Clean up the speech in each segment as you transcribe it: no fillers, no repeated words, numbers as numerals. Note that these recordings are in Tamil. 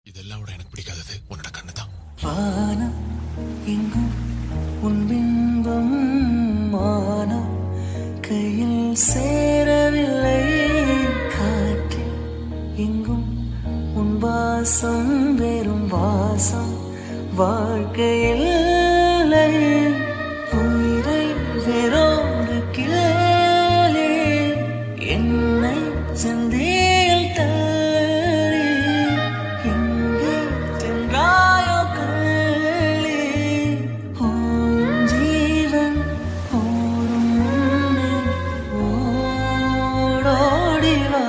இதெல்லாம் விட எனக்கு பிடிக்காதது உன்னோட கண்ணு தான். வானம் எங்கும் உன் பிம்பம் மானம் கையில் சேரவில்லை. காற்றில் எங்கும் உன் வாசம் வெறும் வாசம் வாழ்க்கையில் உயிரை வெறோடு கிளே என்னை சந்தேல் தள்ளி எங்கே சென்றாயோ கள்ளி உன் ஜீவன் ஓடும் முன்னே ஓடோடிவா.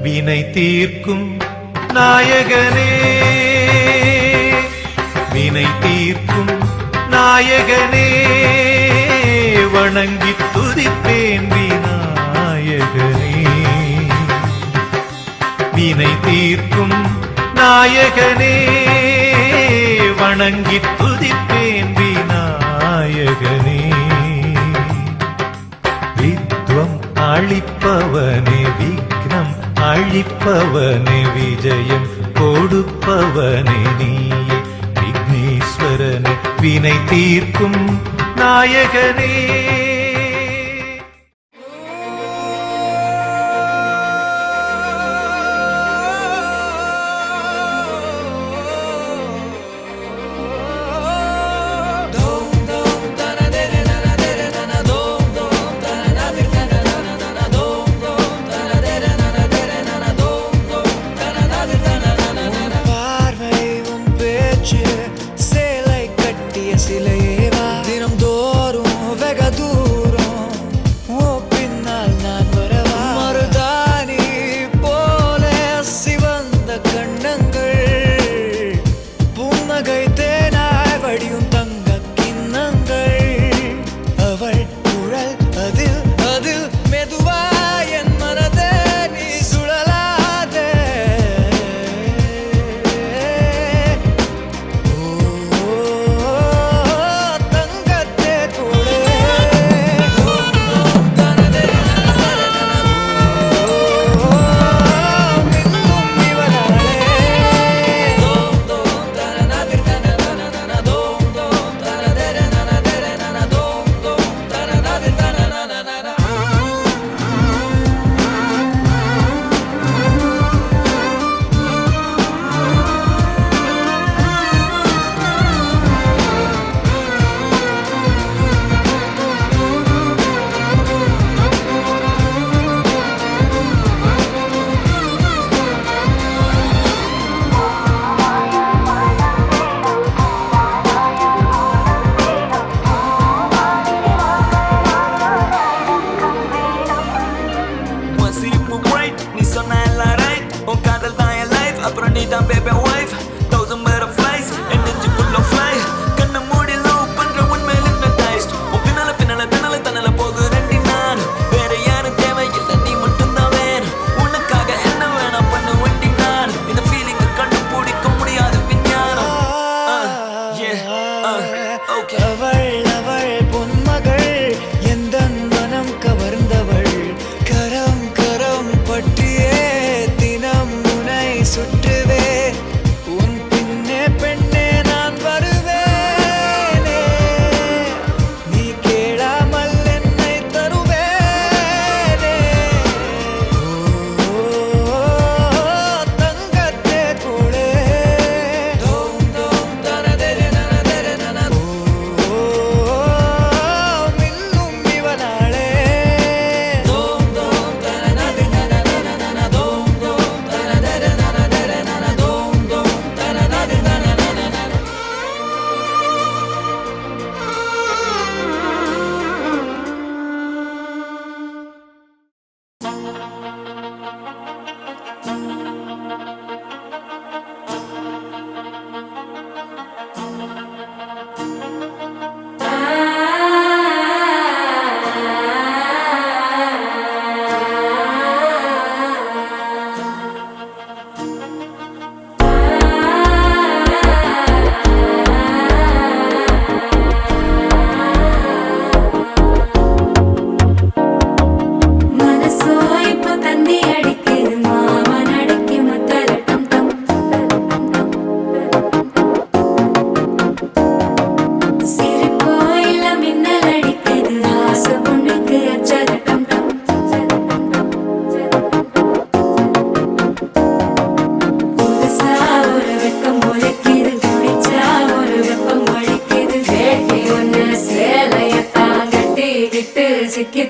வினை தீர்க்கும் நாயகனே, வினை தீர்க்கும் நாயகனே, வணங்கி துதிப்பேன் விநாயகனே. வினை தீர்க்கும் நாயகனே, வணங்கி துதிப்பேன் விநாயகனே. வித்வம் அளிப்பவனே, விக்னம் அழிப்பவனே, விஜயம் கொடுப்பவனே நீயே விக்னேஸ்வரனே, வினை தீர்க்கும் நாயகனே. சேலை கட்டிய சிலையேவா தினம் தோறும் வெகு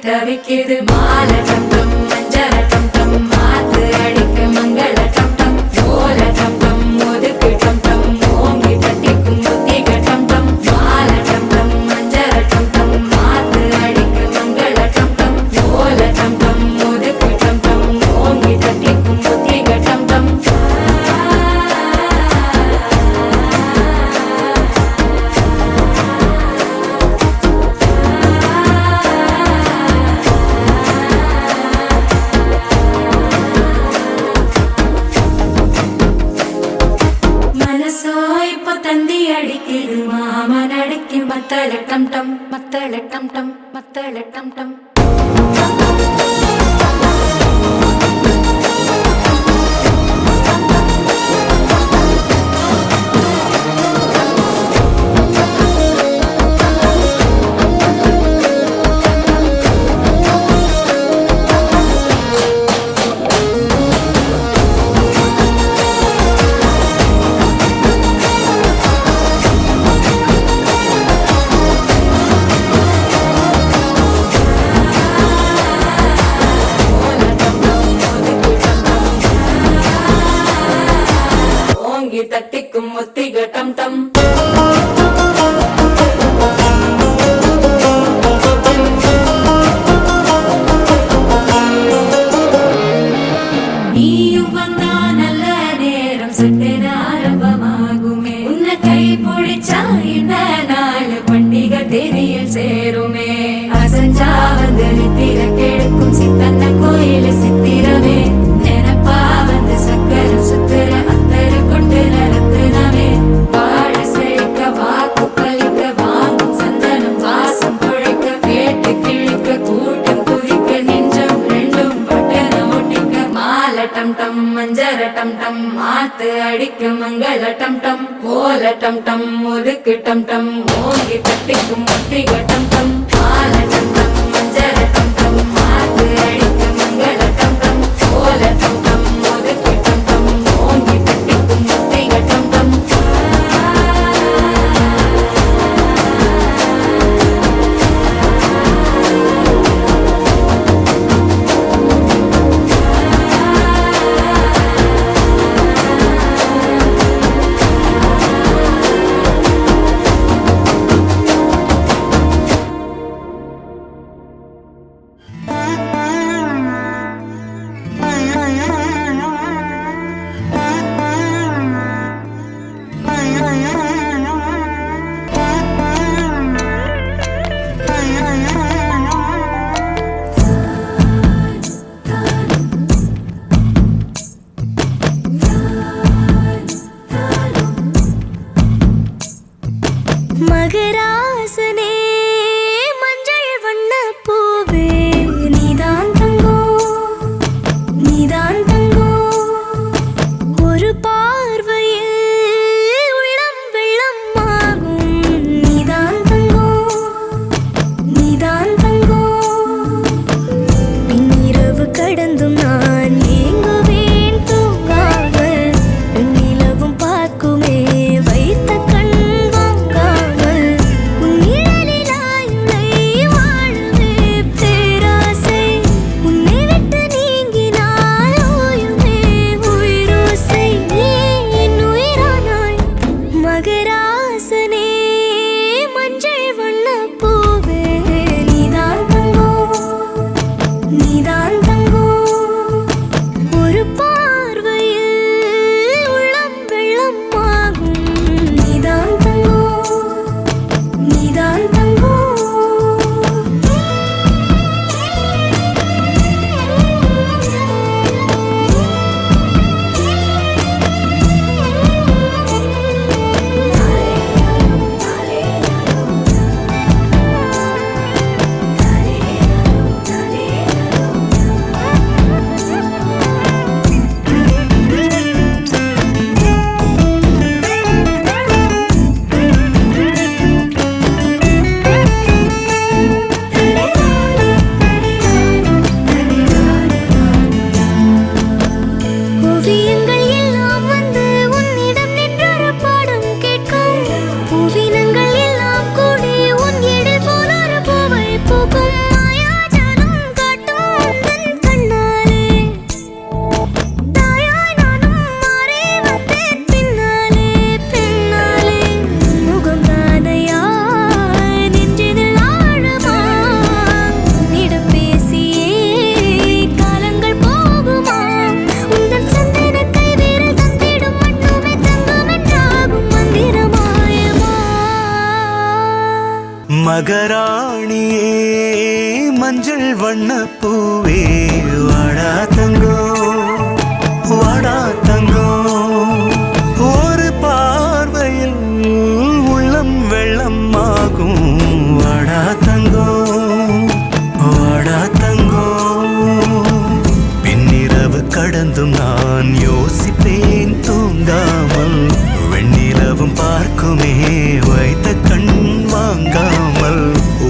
தவிக்குது மாலை டம் டம் மஞ்சள டம் டம் மாத்து அடிக்க மங்கள டம் டம் ஓல டம் டம் ஒதுக்கு டம் டம் ஓங்கி தட்டிக்கும் முத்திக டம் டம் மாலை டம் டம் மஞ்சள டம் டம் மாத்து அடிக்க மங்கள டம் டம் ஓல டம் டம் ஒதுக்கு டம் டம் ஓங்கி தட்டிக்கும் முத்திக டம் டம் மனசோ இப்போ தந்தி அடிக்குது மாமன் அடிக்கு மத்தள டம் டம் மத்தள டம் டம் மத்தள டம் டம் ஓங்கி தட்டிக்கும் முத்திக டம் டம் நீயும் வந்தா நல்ல நேரம் சட்டென ஆரம்பமாகுமே உன்னை கை பிடிச்சா இந்த நாள் பண்டிகை தேதியில் சேருமே அசஞ்சா வந்து நித்திர கெடுக்கும் சித்தன்ன கோயில சித்திரமே நினைப்பா வந்து சக்கர சுத்துற அத்தரு கொண்டு நடத்துனவே வாழ செழிக்க வாக்கு பலிக்க வாங்கும் சந்தனம் வாசம் குழைக்க கேட்டு கிழிக்க கூட்டம் குதிக்க நெஞ்சம் ரெண்டும் பட்டன ஒட்டிக்க மாலை டம் டம் மஞ்சர டம் டம் மாத்து அடிக்க மங்கள டம் டம் ஓல டம் டம் ஒதுக்கு டம் டம் ஓங்கி தட்டிக்கும் முத்திக டம் டம் மாலை டம் டம் மஞ்சர டம் டம் மாத்து அடிக்க மங்கள டம் டம் ஓல டம் டம் ஒதுக்கு டம் டம் ஓங்கி தட்டிக்கும் முத்திக டம் டம் மகராணியே மஞ்சள் வண்ண பூவே வாடா தங்கம் வாடா தங்கம் ஒரு பார்வையில் உள்ளம் வெள்ளமாகும் வாடா தங்கம் வாடா தங்கம் பின்னிரவு கடந்தும் நான் யோசிப்பேன் தூங்காமல் வெண்ணிலவும் பார்க்குமே வைத்த கண் வாங்காமல்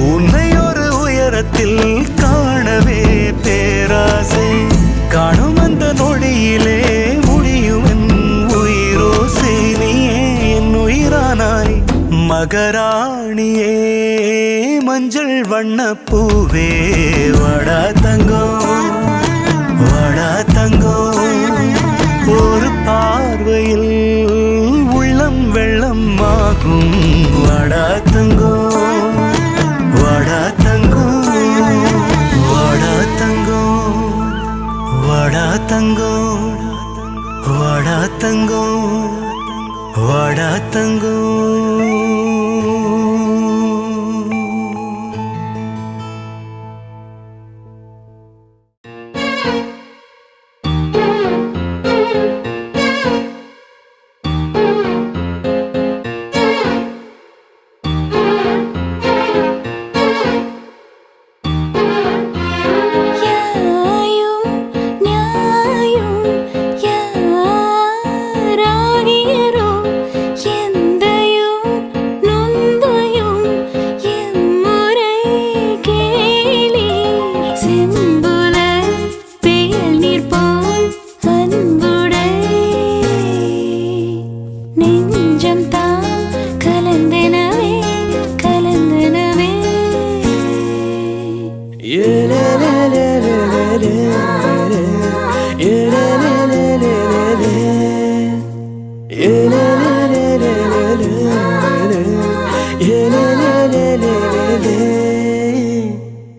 உன்னை ஒரு உயரத்தில் காணவே பேராசை காணும் அந்த நொடியிலே முடியும் என் உயிரோசை நீயே என் உயிரானாய் மகராணியே மஞ்சள் வண்ண பூவே வாடா தங்கம் வாடா தங்கம் ஒரு பார்வையில் உள்ளம் வெள்ளமாகும் வாடா தங்கம் வாடா தங்கம் வாடா தங்கம் வாடா தங்கம் வாடா தங்கம் வாடா தங்கம்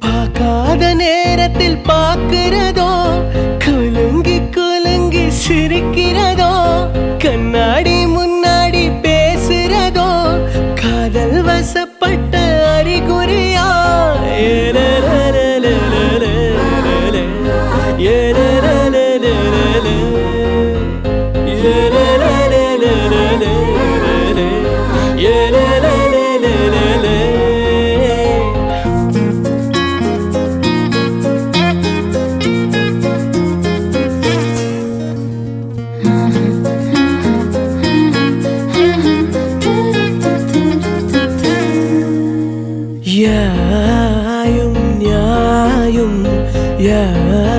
பார்க்காத நேரத்தில் பார்க்கிறதோ குலுங்கி குலுங்கி சிரிக்கிறதோ கண்ணாடி முன்னாடி பேசுறதோ காதல் வசப்பட்ட அறிகுறியா யாயும் நியாயும் யாராகியரோ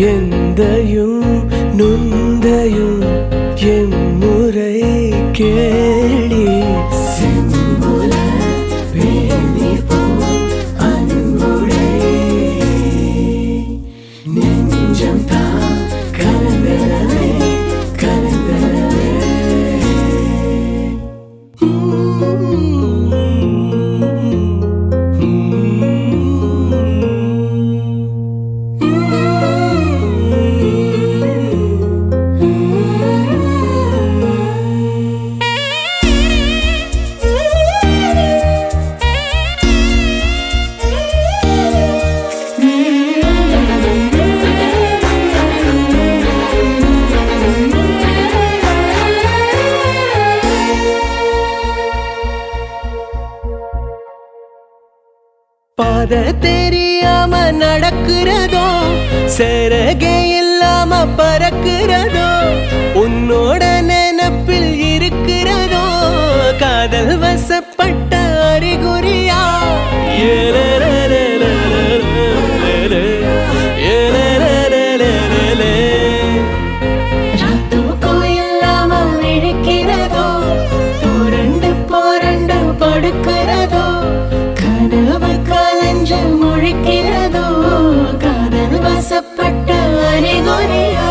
எந்தையும் நுந்தையும் எம்முறை கேளி செம்புல வேலி போல் அன்புடை நெஞ்சம் தான் கலந்தனவே கலந்தனவே பாத தெரியாம நடக்கிறதோ சிறகே இல்லாம பறக்கிறதோ உன்னோட நினைப்பில் இருக்கிறதோ காதல் வசப்பட்ட அறிகுறியா ராத்தூக்கம் இல்லாம விழிக்கிறதோ புரண்டு புரண்டு படுக்கிறதோ கனவு கலஞ்சு முழிக்கிறதோ காதல் வசப்பட்ட அறிகுறியா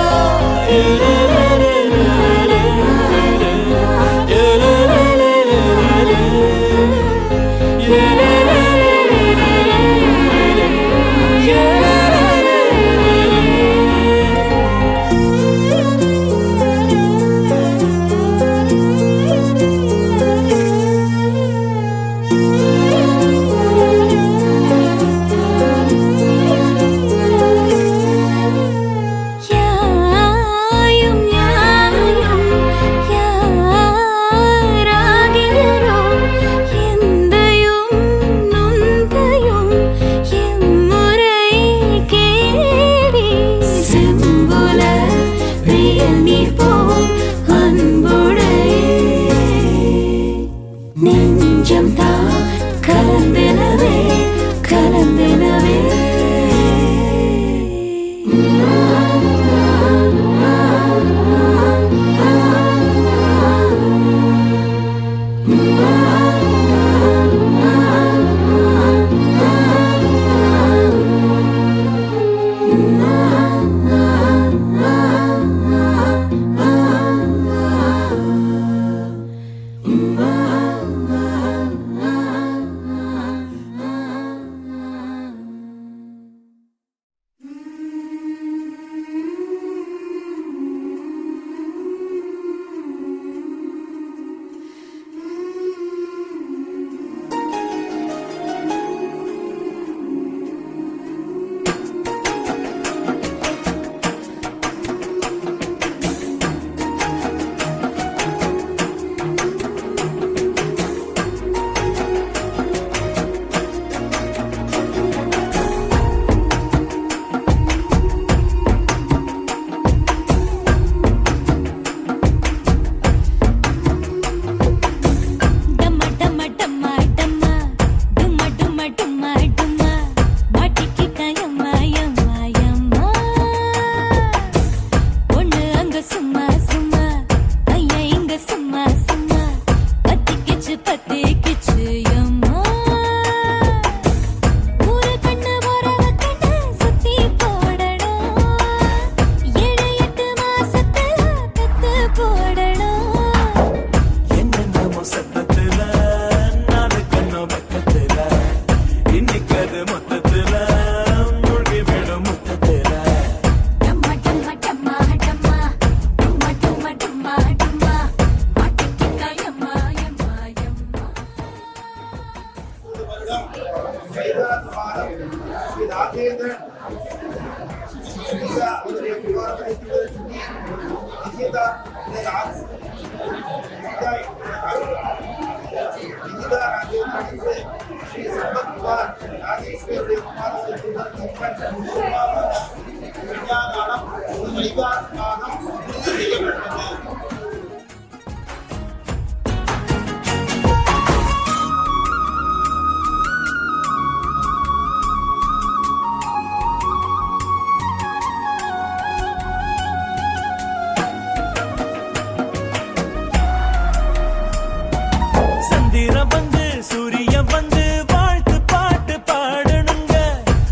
சந்திரன் வந்து சூரியன் வந்து வாழ்த்து பாட்டு பாடணுங்க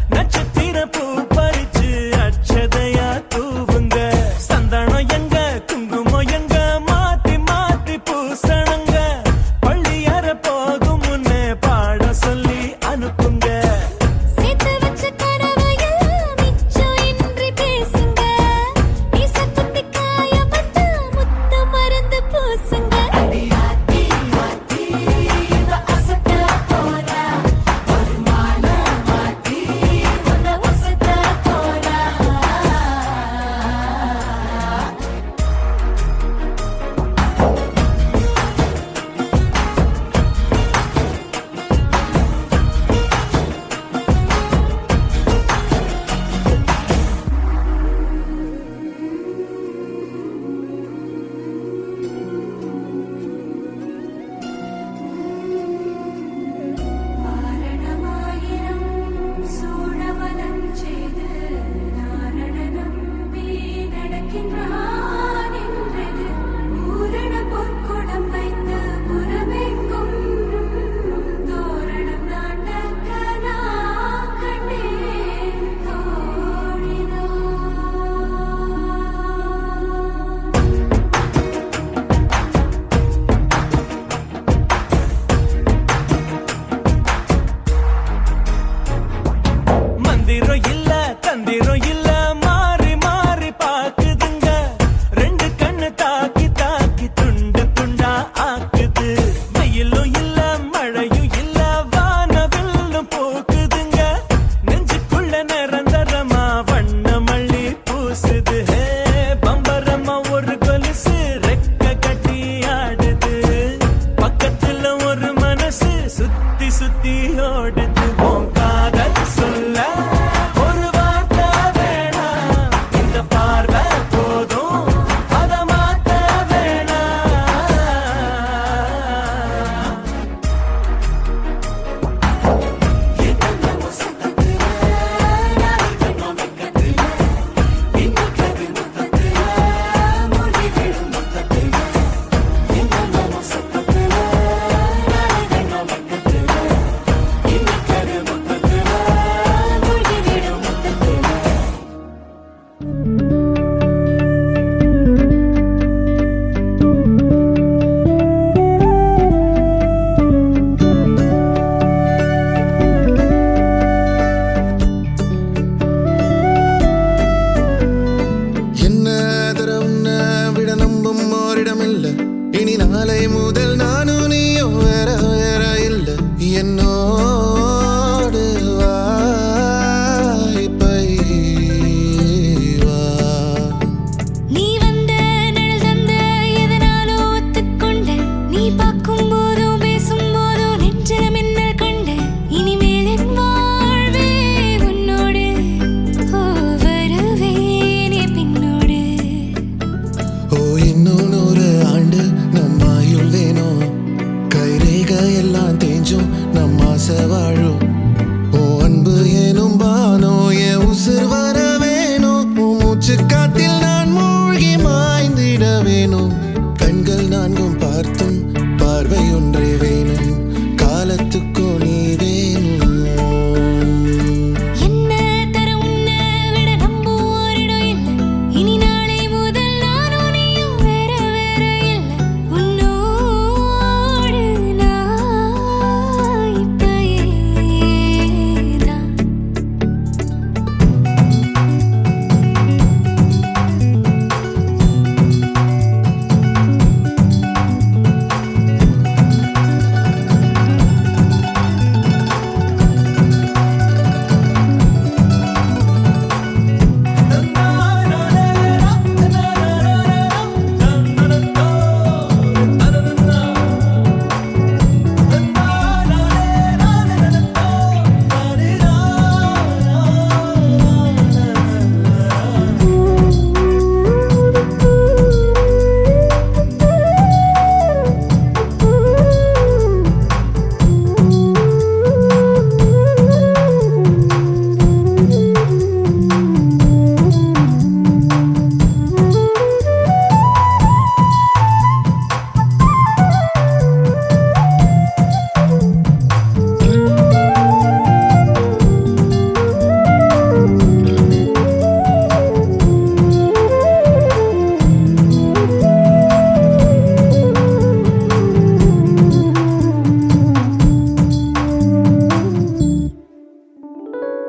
நட்சத்திர பூ பறிச்சு அச்சதையா தூவுங்க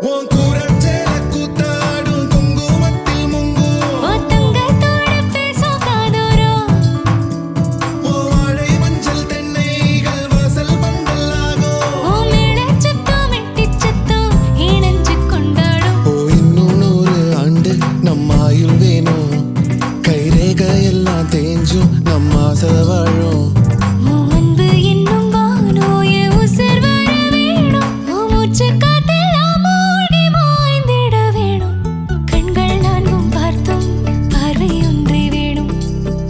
உன் கூரச்சேல கூத்தாடும் குங்குமத்தில் முங்குவோம். ஓ தங்கத்தோட பேசும் காதோரம் உன் வாழை மஞ்சள் தென்னைகள் வாசல் பந்தலாகும். ஓ மேடச் சத்தம் மெட்டிச் சத்தம் இணைஞ்சு கொண்டாடும் ஓ இன்னும் 100 ஆண்டு நம்ம ஆயுள் வேணும். கைரேகை எல்லாம் தேஞ்சும் நம்ம ஆசை வாழும். ஓ அன்பு என்னும் வானோய உசிர் வர வேணும் ஓ மூச்சு காட்டெல்லாம் மூழ்கி மாய்ந்திட வேணும் கண்கள் நான்கும் பார்த்தும் பார்வை ஒன்றே வேணும்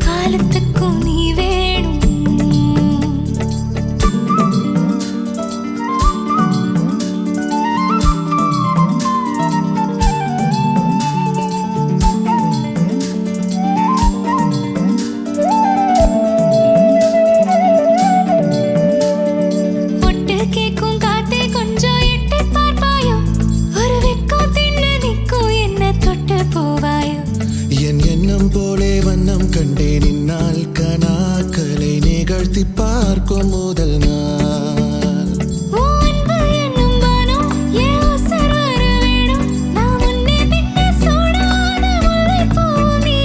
காலத்துக்கும் நீ வேணும் ஒட்டு கேக்கும் காத்தே கொஞ்சம் எட்டி பார்ப்பாயோ ஒரு வெக்கம் தின்னு நிற்கும் என்ன தொட்டு போவாயோ என் எண்ணம் போலே வண்ணம் கண்டேன் இந்நாள் கனாக்களை நிகழ்த்தி பார்க்கும் முதல் நாள். ஓ அன்பு என்னும் வானம் ஏன் உசிர் வர வேணும் நான் முன்னே பின்னே சூடான முல்லைப்பூ நீ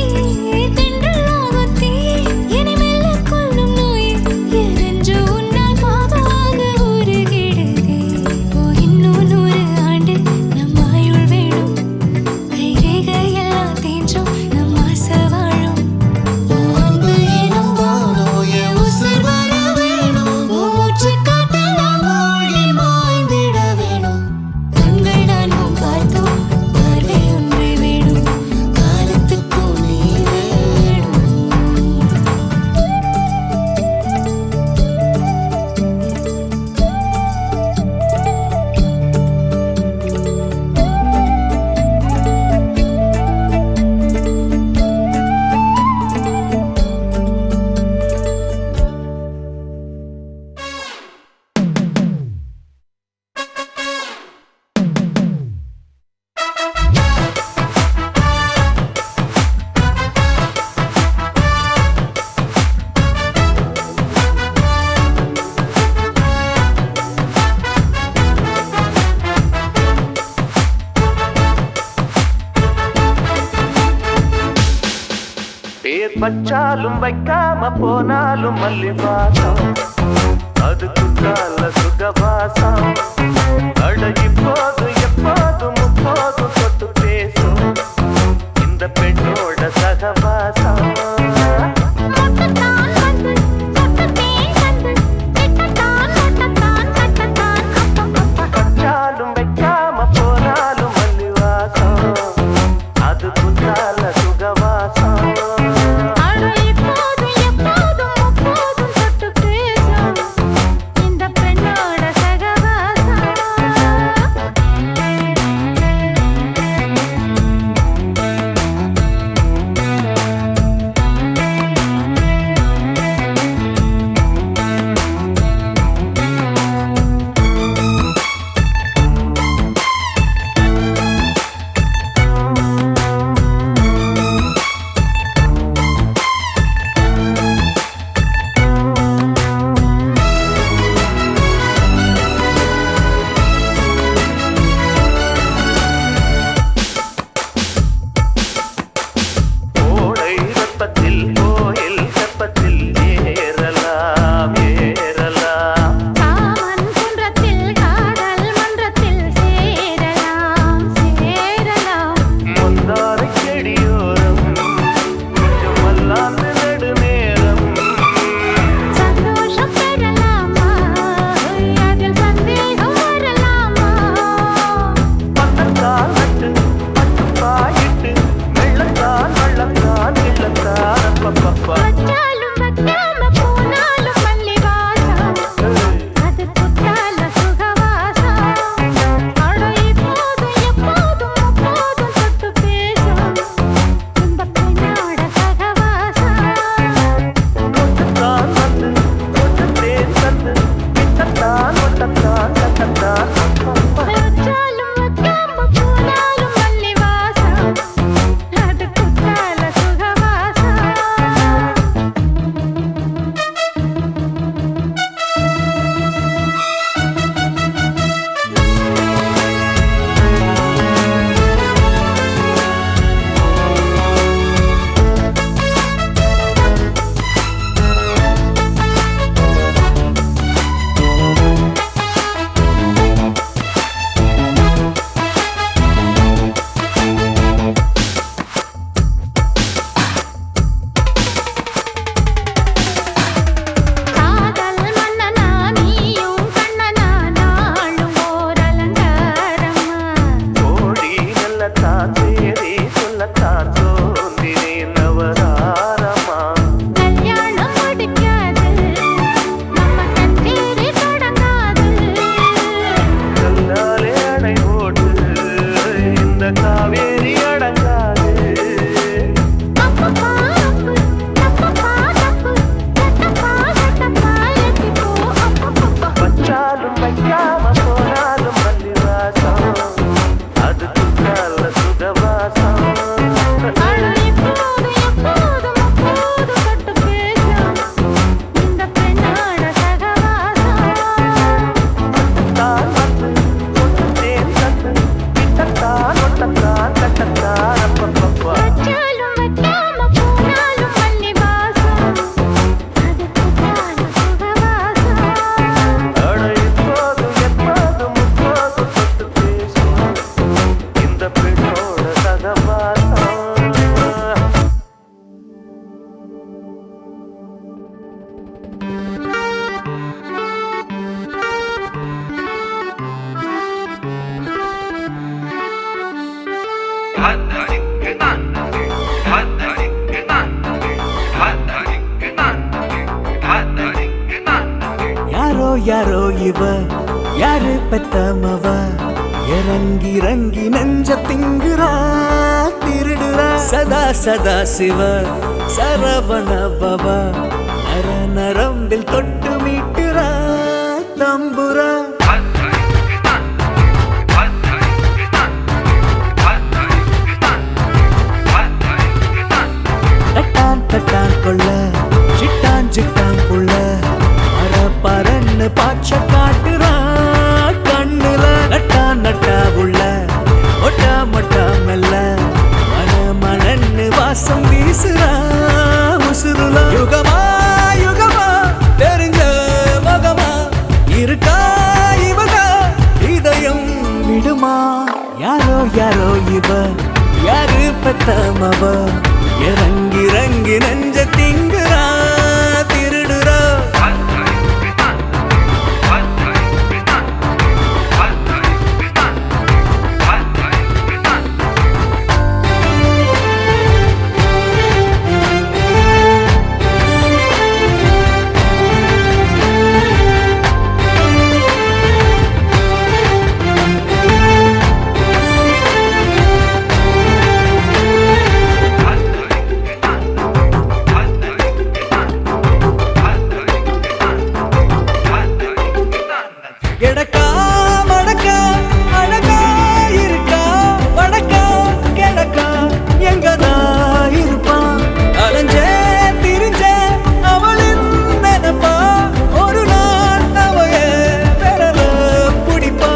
தென்றலாகும் தீ என்னை மெல்ல கொல்லும் நோய் எரிஞ்சு உன்னால் பாவாக உருகிடுதே ஓ இன்னும் 100 ஆண்டு நம் ஆயுள் வேணும் கைரேகையெல்லாம் தேஞ்சும் நம் ஆசை வாழும் அன்பு எனும் வானோ என் உசிர் வர வேணும். ஓ மூச்சு காட்டெல்லாம் மூழ்கி மாய்ந்திட வேணும் கண்கள் நான்கும் பார்த்தோம் பார்வை ஒன்றே வேணும் காலத்துக்கும் நீ வேணும் பேர் வச்சாலும் வைக்காம போனாலும் மல்லி வாசம் அது குற்றால சுகவாசம் அட இப்போது எப்போதும் முப்போதும் தொட்டு பேசும் இந்த பெண்ணோட சகவாசம் வச்சாலும் வைக்காம போனாலும் மல்லி வாசம் அது குற்றால சுகவாசம் யாரோ யாரோ இவ யாரு பெத்தமவ இறங்கி இறங்கி நெஞ்ச திங்குறா திருடுறா சதா சதா சிவ சரவண பவ நர நரம்பில் தொட்டு மீட்டுறா தம்புரா தட்டான் தட்டான் கொள்ள சிட்டான் சிட்டான் புள்ள பரன்னு பாச்ச காட்டுறா கண்ணுல நட்டா நட்டா உள்ள ஒட்டா மொட்டா மெல்ல மன மணன்னு வாசம் வீசுறா உசுருல யுகமா யுகமா தெரிஞ்ச மகமா இருக்கா இவக இதயம் விடுமா யாரோ யாரோ இவ யாரு பெத்தமவ இறங்கி இறங்கி நெஞ்ச திங்குறா திருடுறா எடக்கா மடக்கா அழகா இருக்கா வடக்கா கிழக்கா எங்கதா இருப்பா அலைஞ்சே திரிஞ்சே அவளின் நினைப்பா ஒரு நாள் அவைய பெறல பிடிப்பா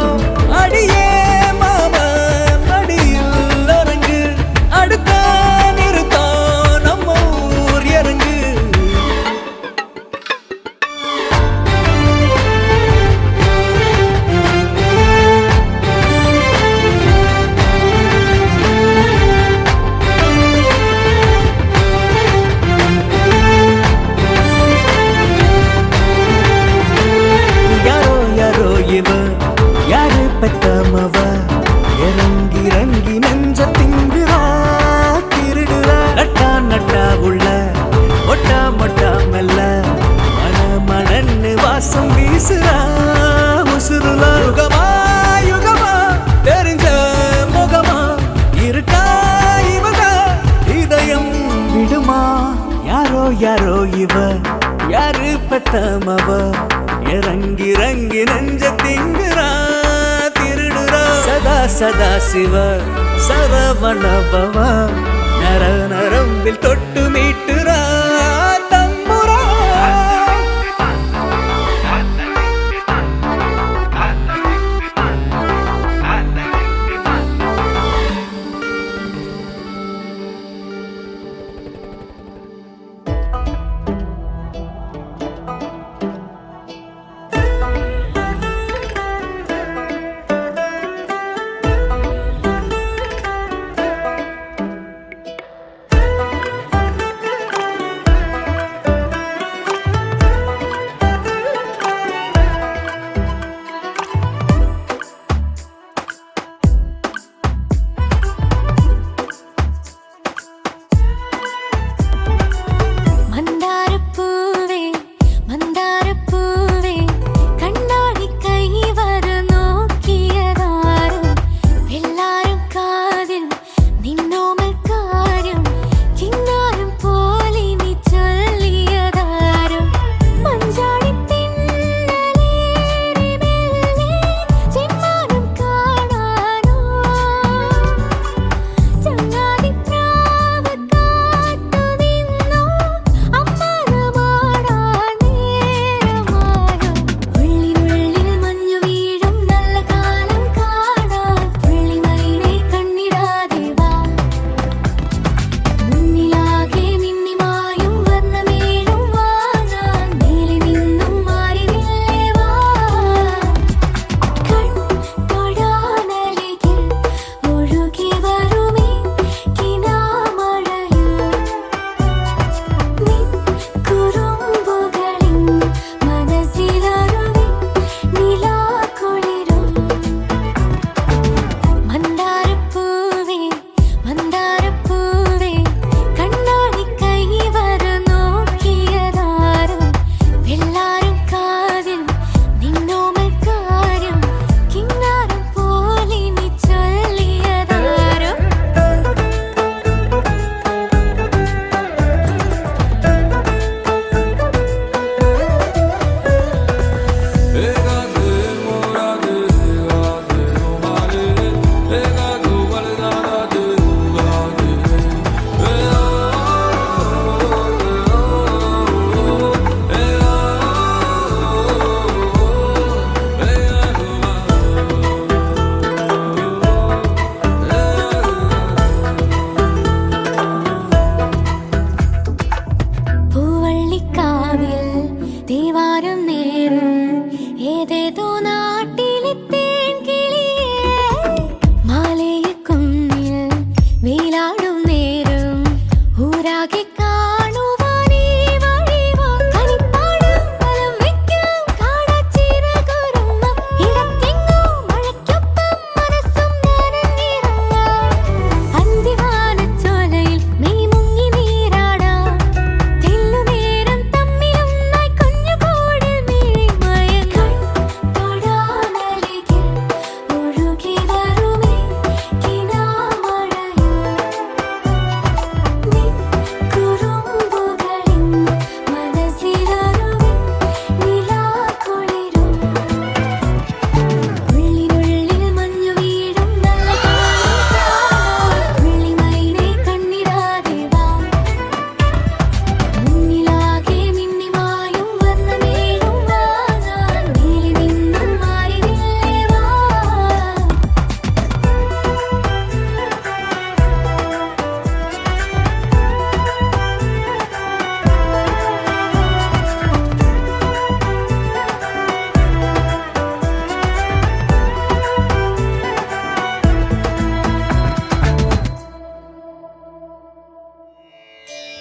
அடியே மாம மடியில் அரங்கு அடுத்தா நிறுத்தா நம்ம ஊர் இறங்கு யாரோ யாரோ இவ யாரு பெத்தமவ இறங்கி இறங்கி நெஞ்ச திங்குறா திருடுறா நட்டா நட்டா உள்ள ஒட்டா மொட்டா மெல்ல மன மணன்னு வாசம் வீசுறா உசுருல யுகமா யுகமா தெரிஞ்ச முகமா இருக்கா இவக இதயம் விடுமா யாரோ யாரோ இவ யாரு பெத்தமவ இறங்கி இறங்கி நெஞ்ச திங்குறா திருடுறா சதா சதா சிவ சரவண பவ நர நரம்பில் தொட்டு மீட்டுறா தம்புரா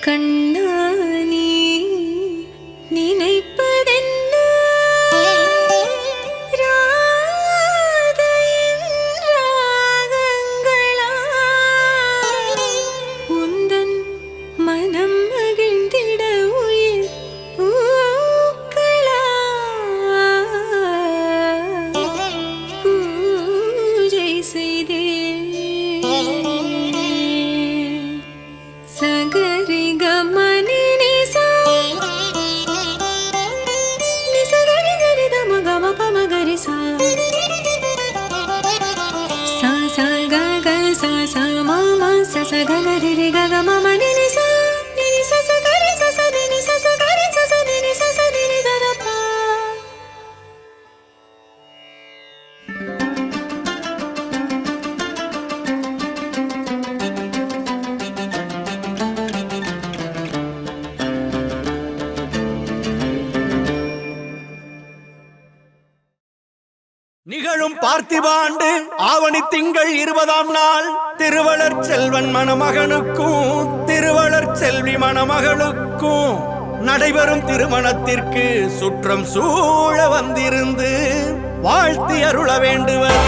கண்ணானி நினைப்பதென்ன ராதையின் ராகங்களா உந்தன் மனம் மகிழ்ந்திட உயிர் பூக்களா பூஜை செய்தே சகரி கமனி நிசா நிசகரி கரி தம கம பம கரி சா சா சா க க சா சா மா மா ச ச க க ரி ரி க க ம ம நி நி சா நி நி ச ச க ரி ச ச நி நி ச ச க ரி ச ச நி நி ச ச நி நி த த பா. நிகழும் பார்த்திபாண்டு ஆவணி திங்கள் 20ஆம் நாள் திருவளர் செல்வன் மணமகனுக்கும் திருவளர் செல்வி மணமகளுக்கும் நடைபெறும் திருமணத்திற்கு சுற்றம் சூழ வந்திருந்து வாழ்த்தி அருள வேண்டுவது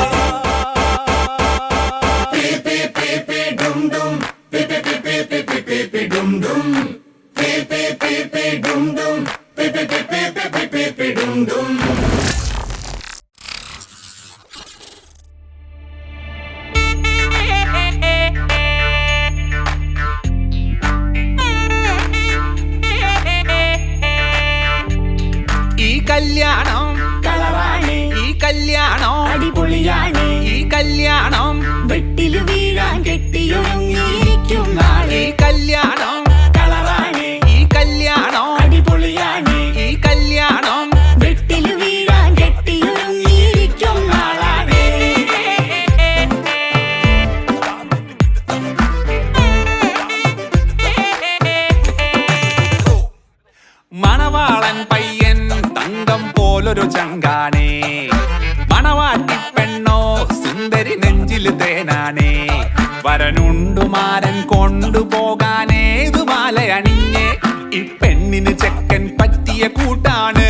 കല്യാണം കളറാണ് ഈ കല്യാണം അടിപൊളിയാണ് ഈ കല്യാണം വെട്ടില് വീഴാൻ കെട്ടിയൊരുങ്ങിയിരിക്കും നാളെ ഈ കല്യാണം കളറാണ് ഈ കല്യാണം അടിപൊളിയാണ് ഈ കല്യാണം വെട്ടില് വീഴാൻ കെട്ടിയൊരുങ്ങിയിരിക്കും നാളാണ് മണവാളൻ പയ്യൻ തങ്കം പോലൊരു ചങ്കാണേ മണവാട്ടി പെണ്ണോ സുന്ദരി നെഞ്ചില് തേനാണേ വരനുണ്ടുമാരൻ കൊണ്ടുപോകാനേതു മാല അണിഞ്ഞേ ഈ പെണ്ണിന് ചെക്കൻ പറ്റിയ കൂട്ടാണ്